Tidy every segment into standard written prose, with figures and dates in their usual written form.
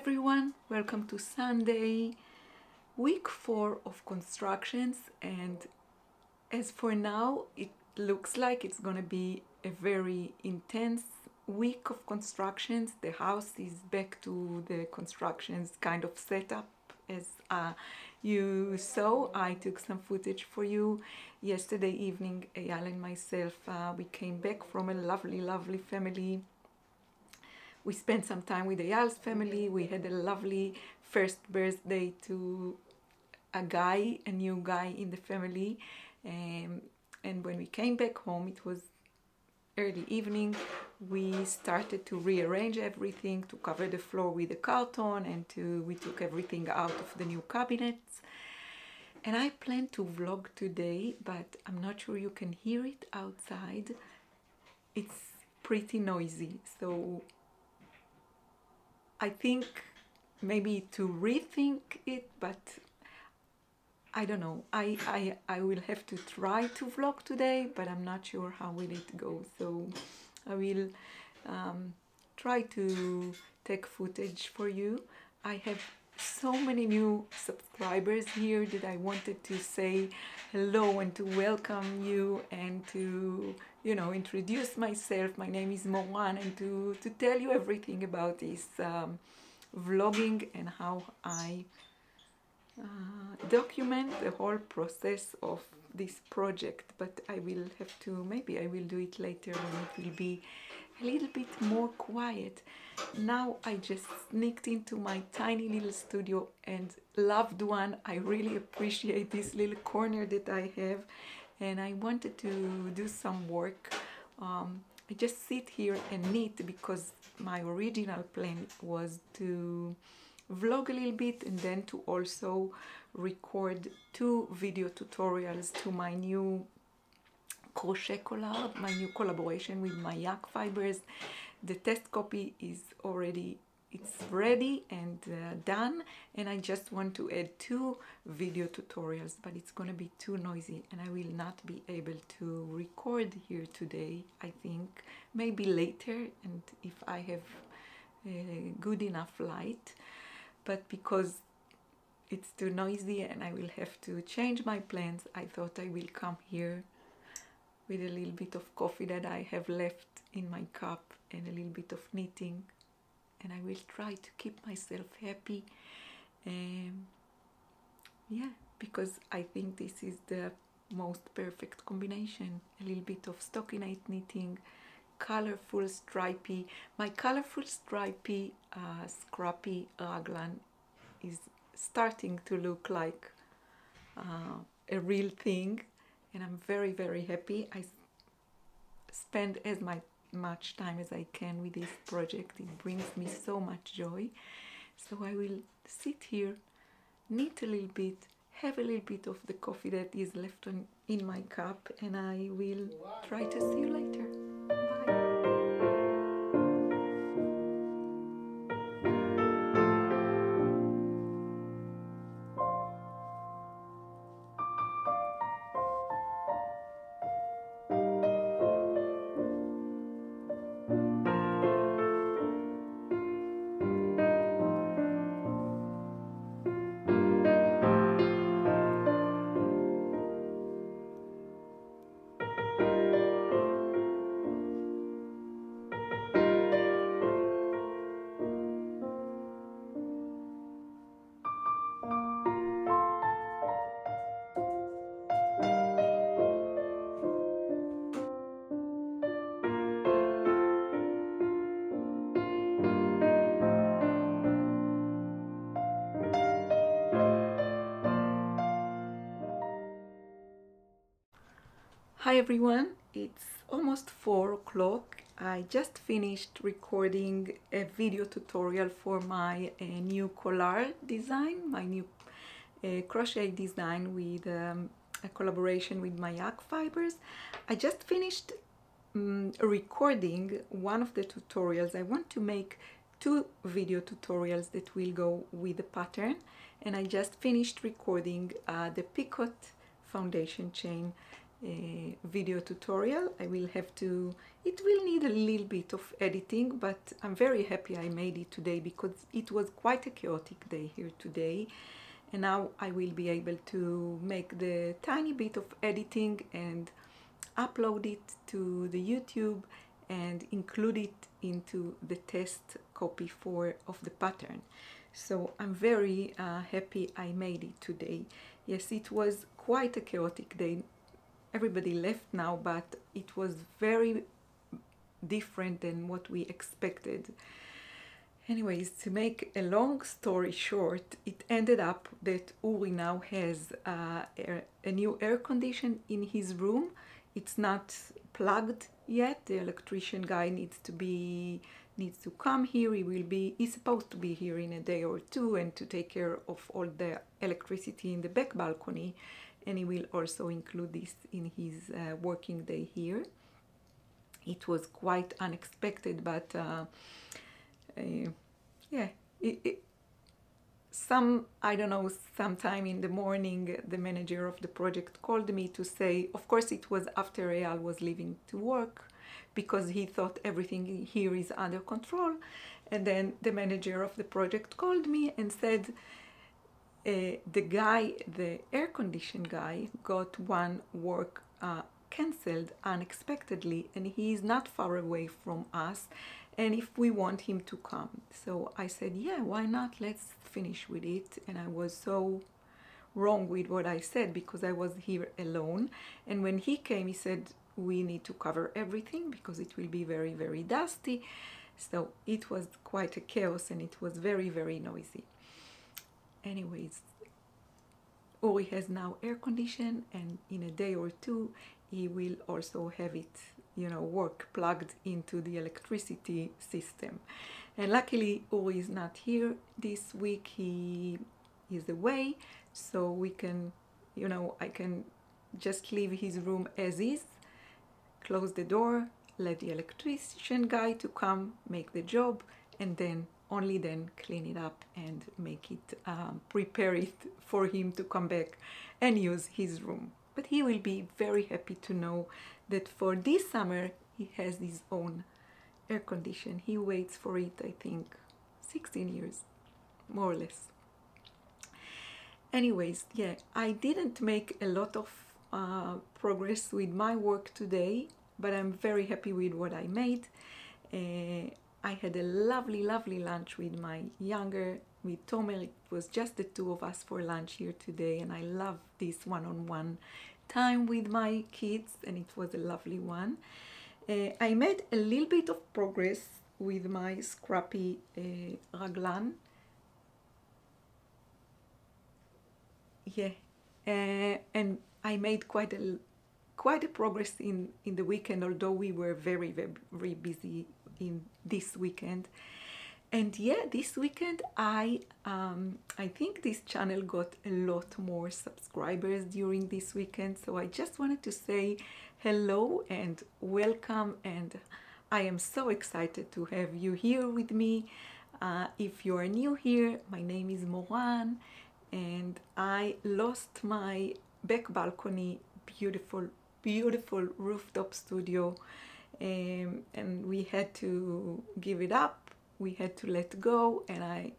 everyone, welcome to Sunday, week 4 of constructions, and as for now it looks like it's gonna be a very intense week of constructions. The house is back to the constructions kind of setup. As you saw, I took some footage for you yesterday evening. Eyal and myself, we came back from a lovely family. We spent some time with Eyal's family. We had a lovely first birthday to a new guy in the family. And when we came back home, it was early evening. We started to rearrange everything, to cover the floor with the carton, and we took everything out of the new cabinets. And I plan to vlog today, but I'm not sure you can hear it outside. It's pretty noisy, so I think maybe to rethink it, but I don't know. I will have to try to vlog today, but I'm not sure how will it go. So I will try to take footage for you. I have so many new subscribers here that I wanted to say hello and to welcome you and to, you know, introduce myself. My name is Moran, and to tell you everything about this vlogging and how I document the whole process of this project. But I will have to, maybe I will do it later when it will be a little bit more quiet. Now I just sneaked into my tiny little studio, and loved one, I really appreciate this little corner that I have, and I wanted to do some work. I just sit here and knit because my original plan was to vlog a little bit and then to also record 2 video tutorials to my new crochet collab, my new collaboration with my yak fibers. The test copy is already, it's ready and done, and I just want to add 2 video tutorials, but it's gonna be too noisy and I will not be able to record here today. I think maybe later, and if I have good enough light, but because it's too noisy and I will have to change my plans, I thought I will come here with a little bit of coffee that I have left in my cup and a little bit of knitting, and I will try to keep myself happy. Yeah, because I think this is the most perfect combination. A little bit of stockinette knitting, colorful stripy. My colorful stripy scrappy raglan is starting to look like a real thing, and I'm very happy. I spend as much time as I can with this project. It brings me so much joy. So I will sit here, knit a little bit, have a little bit of the coffee that is left in my cup, and I will try to see you later. Bye. Hi everyone, it's almost 4 o'clock. I just finished recording a video tutorial for my new collar design, my new crochet design with a collaboration with my yak fibers. I just finished recording one of the tutorials. I want to make 2 video tutorials that will go with the pattern, and I just finished recording the picot foundation chain video tutorial. I will have to, it will need a little bit of editing, but I'm very happy I made it today because it was quite a chaotic day here today. And now I will be able to make the tiny bit of editing and upload it to the YouTube and include it into the test copy of the pattern. So I'm very happy I made it today. Yes, it was quite a chaotic day. Everybody left now, but it was very different than what we expected. Anyways, to make a long story short, it ended up that Uri now has a new air condition in his room. It's not plugged yet. The electrician guy needs to come here. He's supposed to be here in a day or two and to take care of all the electricity in the back balcony, and he will also include this in his working day here. It was quite unexpected, but yeah, I don't know, sometime in the morning the manager of the project called me to say, of course it was after Eyal was leaving to work, because he thought everything here is under control, and then the manager of the project called me and said the air condition guy got one work cancelled unexpectedly, and he is not far away from us, and if we want him to come. So I said, yeah, why not, let's finish with it. And I was so wrong with what I said because I was here alone, and when he came he said we need to cover everything because it will be very, very dusty. So it was quite a chaos and it was very, very noisy. Anyways, Uri has now air condition, and in a day or two he will also have it, work plugged into the electricity system. And luckily Uri is not here this week, he is away, so we can, I can just leave his room as is, close the door, let the electrician guy to come make the job, and then only then clean it up and make it, prepare it for him to come back and use his room. But he will be very happy to know that for this summer he has his own air condition. He waits for it, I think, 16 years, more or less. Anyways, yeah, I didn't make a lot of progress with my work today, but I'm very happy with what I made. I had a lovely, lovely lunch with my with Tomer. It was just the two of us for lunch here today, and I love this one-on-one time with my kids, and it was a lovely one. I made a little bit of progress with my scrappy raglan. Yeah, and I made quite a progress in the weekend, although we were very, very, very busy in this weekend. And yeah, this weekend I think this channel got a lot more subscribers during this weekend, so I just wanted to say hello and welcome, and I am so excited to have you here with me. If you are new here, my name is Moran, and I lost my back balcony, beautiful, beautiful rooftop studio, and we had to give it up. We had to let go, and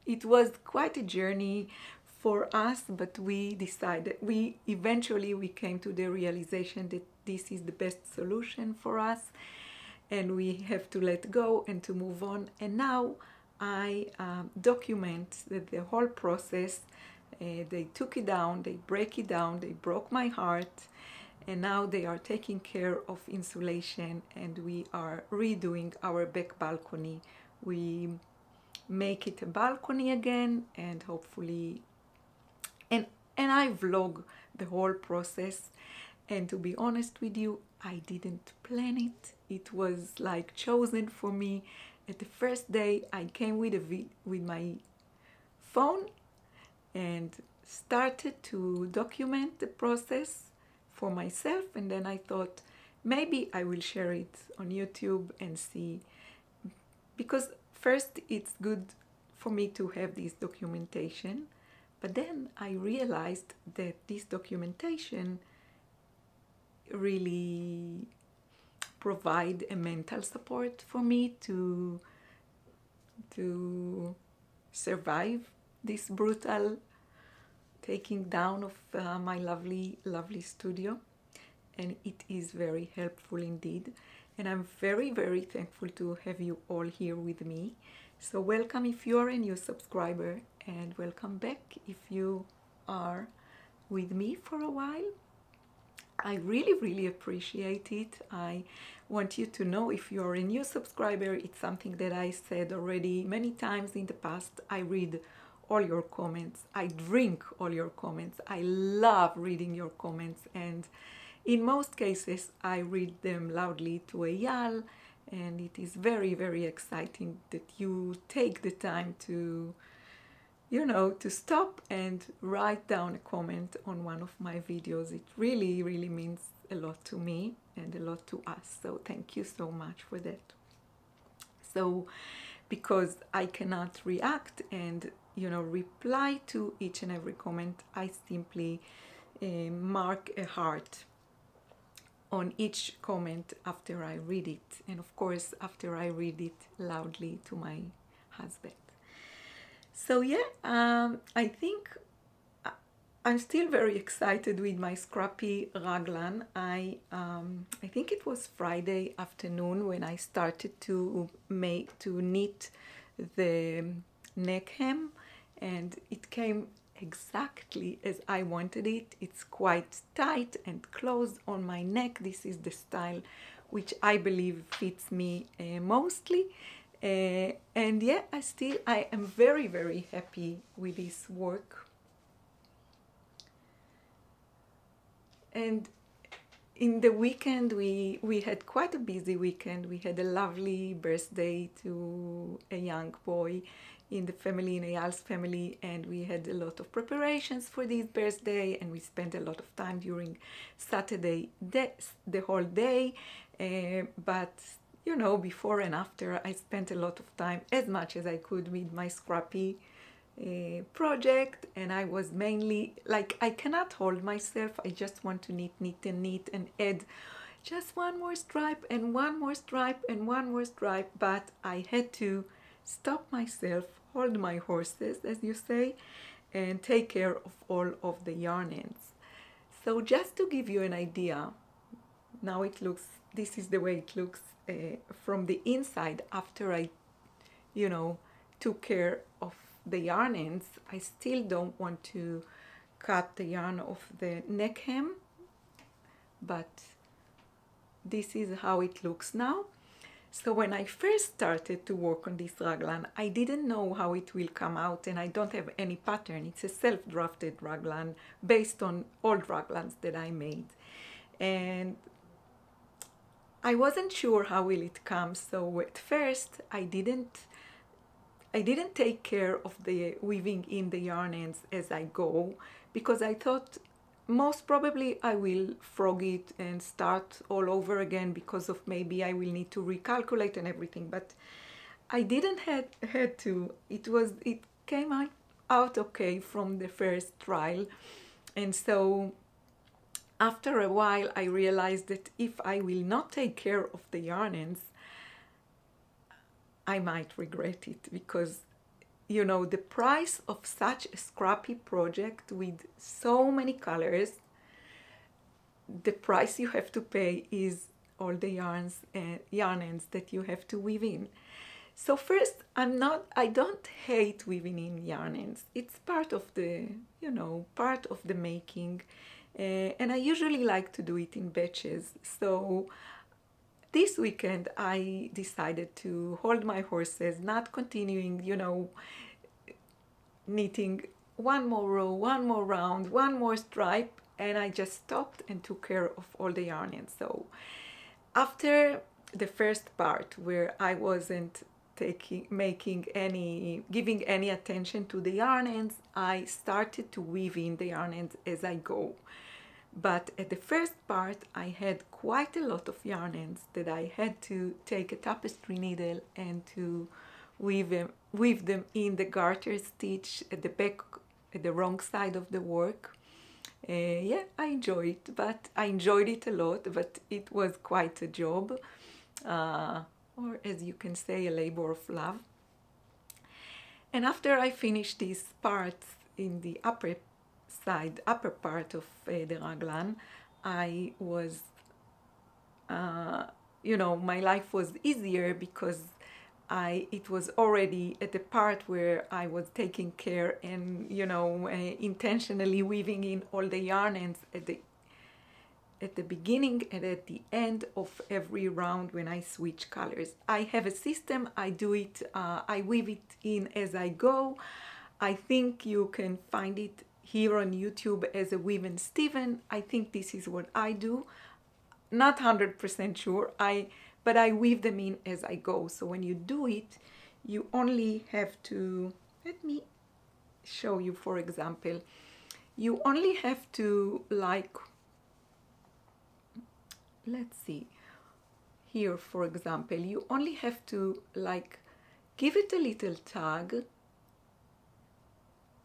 it was quite a journey for us, but we decided, eventually we came to the realization that this is the best solution for us, and we have to let go and to move on. And now I document the whole process. They took it down, they break it down, they broke my heart, and now they are taking care of insulation, and we are redoing our back balcony. We make it a balcony again, and hopefully, and I vlog the whole process. And to be honest with you, I didn't plan it. It was like chosen for me. At the first day I came with my phone and started to document the process for myself, and then I thought maybe I will share it on YouTube and see, because first it's good for me to have this documentation, but then I realized that this documentation really provide a mental support for me to survive this brutal taking down of my lovely studio, and it is very helpful indeed, and I'm very thankful to have you all here with me. So welcome if you are a new subscriber, and welcome back if you are with me for a while. I really appreciate it. I want you to know, if you're a new subscriber, it's something that I said already many times in the past. I read all your comments. I drink all your comments. I love reading your comments, and in most cases I read them loudly to Eyal, and it is very exciting that you take the time to, you know, to stop and write down a comment on one of my videos. It really means a lot to me and a lot to us. So thank you so much for that. So because I cannot react and, you know, reply to each and every comment, I simply mark a heart on each comment after I read it, and of course after I read it loudly to my husband. So yeah, I think I'm still very excited with my scrappy raglan. I think it was Friday afternoon when I started to knit the neck hem, and it came exactly as I wanted it. It's quite tight and close on my neck. This is the style which I believe fits me mostly. And yeah, I am very happy with this work. And in the weekend we had quite a busy weekend. We had a lovely birthday to a young boy in the family, in Eyal's family, and we had a lot of preparations for this birthday, and we spent a lot of time during Saturday, the whole day, but you know, before and after, I spent a lot of time, as much as I could, with my scrappy project, and I was mainly like, I cannot hold myself. I just want to knit and add just one more stripe and one more stripe and one more stripe, but I had to stop myself, hold my horses, as you say, and take care of all of the yarn ends. So just to give you an idea, now it looks, this is the way it looks from the inside after I, you know, took care of the yarn ends. I still don't want to cut the yarn of the neck hem, but this is how it looks now. So when I first started to work on this raglan, I didn't know how it will come out, and I don't have any pattern. It's a self-drafted raglan based on old raglans that I made, and I wasn't sure how will it come. So at first I didn't take care of the weaving in the yarn ends as I go, because I thought most probably I will frog it and start all over again, because of maybe I will need to recalculate and everything. But I didn't had to. It came out okay from the first trial, and so after a while I realized that if I will not take care of the yarn ends, I might regret it, because, you know, the price of such a scrappy project with so many colors, the price you have to pay is all the yarn ends that you have to weave in. So first, I don't hate weaving in yarn ends. It's part of the, you know, part of the making, and I usually like to do it in batches. So this weekend I decided to hold my horses, not continuing, you know, knitting one more row, one more round, one more stripe, and I just stopped and took care of all the yarn ends. So after the first part where I wasn't giving any attention to the yarn ends, I started to weave in the yarn ends as I go. But at the first part I had quite a lot of yarn ends that I had to take a tapestry needle and to weave them in the garter stitch at the back, at the wrong side of the work. Yeah, I enjoyed it a lot, but it was quite a job, or as you can say, a labor of love. And after I finished these parts in the upper part of the raglan, I was, my life was easier because it was already at the part where I was taking care and, intentionally weaving in all the yarn ends at the beginning and at the end of every round when I switch colors. I have a system, I do it, I weave it in as I go. I think you can find it here on YouTube as a Weave and Steven. I think this is what I do. Not 100% sure, but I weave them in as I go. So when you do it, you only have to, let me show you, for example, you only have to, like, let's see, here for example, you only have to, like, give it a little tug,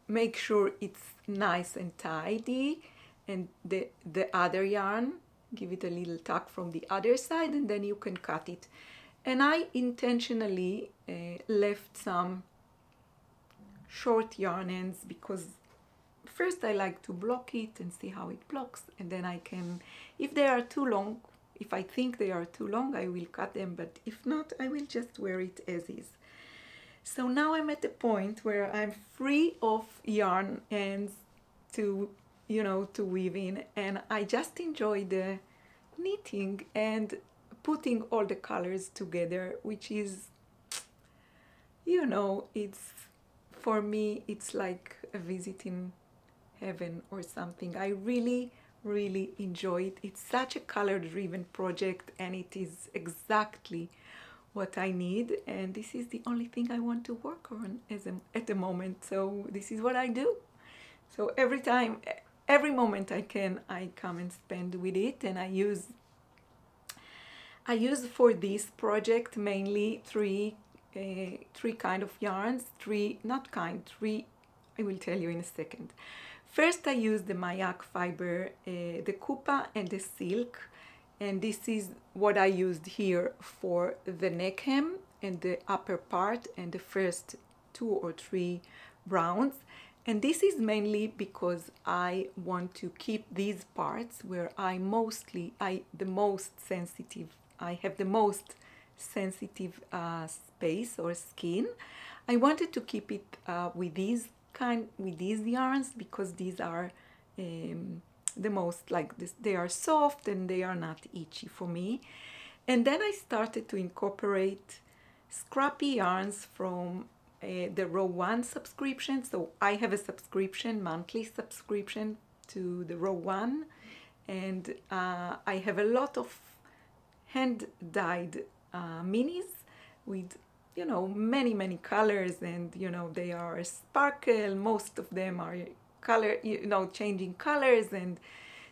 make sure it's nice and tidy, and the other yarn, give it a little tug from the other side, and then you can cut it. And I intentionally left some short yarn ends because first I like to block it and see how it blocks, and then I can, if they are too long, if I think they are too long, I will cut them, but if not, I will just wear it as is. So now I'm at the point where I'm free of yarn ends to, to weave in, and I just enjoy the knitting and putting all the colors together, which is, it's, for me, it's like a visit in heaven or something. I really enjoy it. It's such a color-driven project, and it is exactly what I need, and this is the only thing I want to work on at the moment. So this is what I do. So every moment I can, I come and spend with it, and I use for this project mainly three kind of yarns. Three, I will tell you in a second. First, I use the Mayak fiber, the Kupa and the silk, and this is what I used here for the neck hem and the upper part and the first 2 or 3 rounds. And this is mainly because I want to keep these parts where I have the most sensitive space or skin. I wanted to keep it with these yarns because these are the most, like this, they are soft and they are not itchy for me. And then I started to incorporate scrappy yarns from the Row 1 subscription. So I have a subscription, monthly subscription to the Row 1, and I have a lot of hand-dyed minis with, many colors, and they are sparkle. Most of them are color, changing colors, and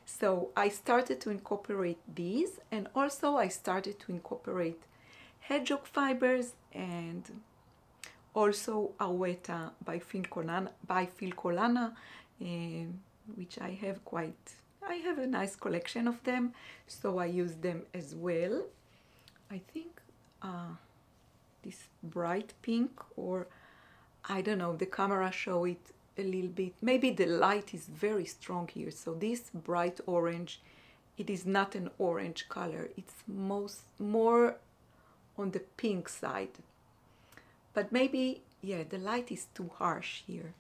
so I started to incorporate these, and also I started to incorporate hedgehog fibers and also Aweta by Filcolana, which I have a nice collection of them, so I use them as well. I think this bright pink, or I don't know, the camera show it a little bit, maybe the light is very strong here, so this bright orange, it is not an orange color, it's more on the pink side, but maybe, yeah, the light is too harsh here.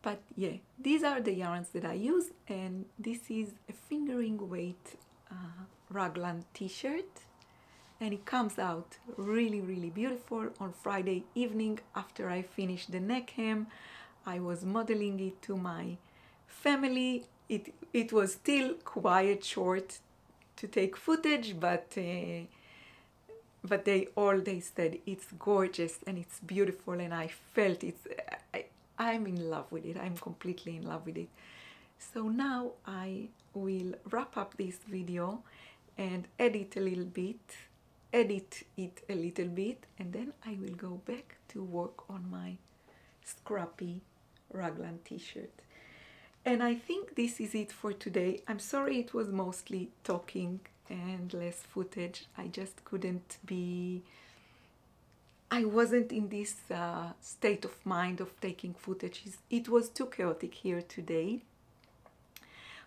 But yeah, these are the yarns that I use, and this is a fingering weight raglan t-shirt, and it comes out really beautiful. On Friday evening, after I finished the neck hem, I was modeling it to my family. It was still quite short to take footage, but they said it's gorgeous and it's beautiful, and I felt I'm in love with it. I'm completely in love with it. So now I will wrap up this video and edit it a little bit, and then I will go back to work on my scrappy raglan t-shirt. And I think this is it for today. I'm sorry it was mostly talking and less footage. I just couldn't be, I wasn't in this state of mind of taking footage. It was too chaotic here today.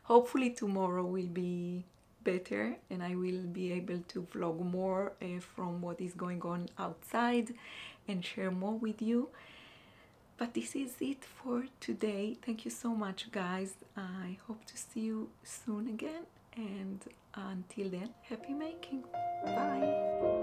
Hopefully tomorrow will be better and I will be able to vlog more from what is going on outside and share more with you. But this is it for today. Thank you so much, guys. I hope to see you soon again, and until then, happy making. Bye.